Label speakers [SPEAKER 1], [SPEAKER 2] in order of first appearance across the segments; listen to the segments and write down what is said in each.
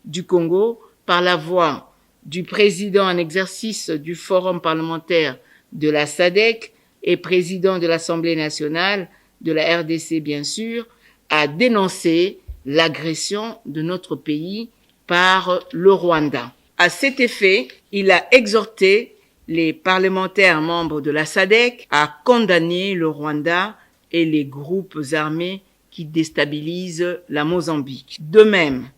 [SPEAKER 1] du Congo par la voix du président en exercice du Forum parlementaire de la SADC et président de l'Assemblée nationale de la RDC, bien sûr, a dénoncé l'agression de notre pays par le Rwanda. À cet effet, il a exhorté les parlementaires membres de la SADC à condamner le Rwanda et les groupes armés qui déstabilisent la Mozambique. De même,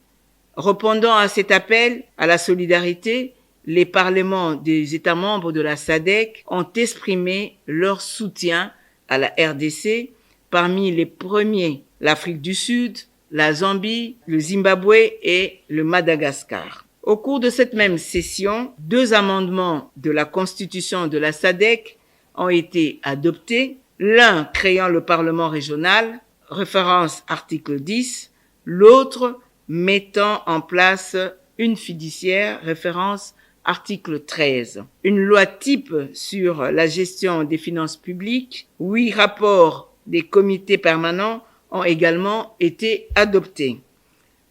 [SPEAKER 1] répondant à cet appel à la solidarité, les parlements des États membres de la SADC ont exprimé leur soutien à la RDC, parmi les premiers l'Afrique du Sud, la Zambie, le Zimbabwe et le Madagascar. Au cours de cette même session, 2 amendements de la Constitution de la SADC ont été adoptés, l'un créant le Parlement régional, référence article 10, l'autre mettant en place une fiduciaire, référence article 13. Une loi type sur la gestion des finances publiques, 8 rapports des comités permanents ont également été adoptés.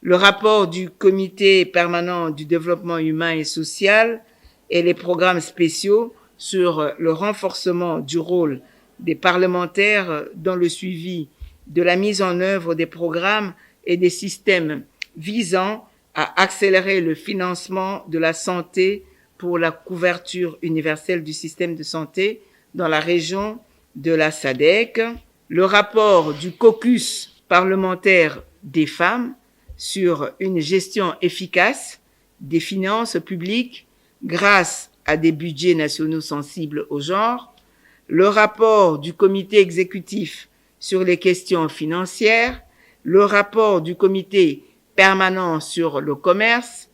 [SPEAKER 1] Le rapport du comité permanent du développement humain et social et les programmes spéciaux sur le renforcement du rôle des parlementaires dans le suivi de la mise en œuvre des programmes et des systèmes visant à accélérer le financement de la santé pour la couverture universelle du système de santé dans la région de la SADC, le rapport du caucus parlementaire des femmes sur une gestion efficace des finances publiques grâce à des budgets nationaux sensibles au genre, le rapport du comité exécutif sur les questions financières, le rapport du comité permanent sur le commerce,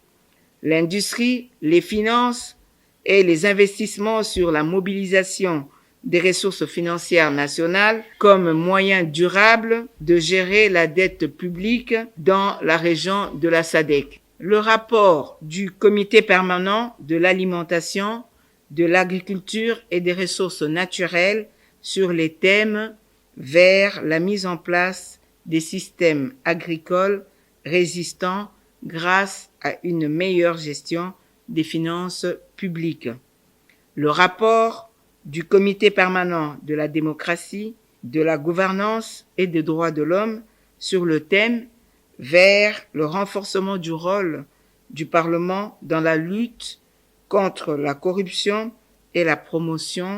[SPEAKER 1] l'industrie, les finances et les investissements sur la mobilisation des ressources financières nationales comme moyen durable de gérer la dette publique dans la région de la SADC. Le rapport du comité permanent de l'alimentation, de l'agriculture et des ressources naturelles sur les thèmes vers la mise en place des systèmes agricoles résistants grâce à une meilleure gestion des finances publiques. Le rapport du comité permanent de la démocratie, de la gouvernance et des droits de l'homme sur le thème vers le renforcement du rôle du Parlement dans la lutte contre la corruption et la promotion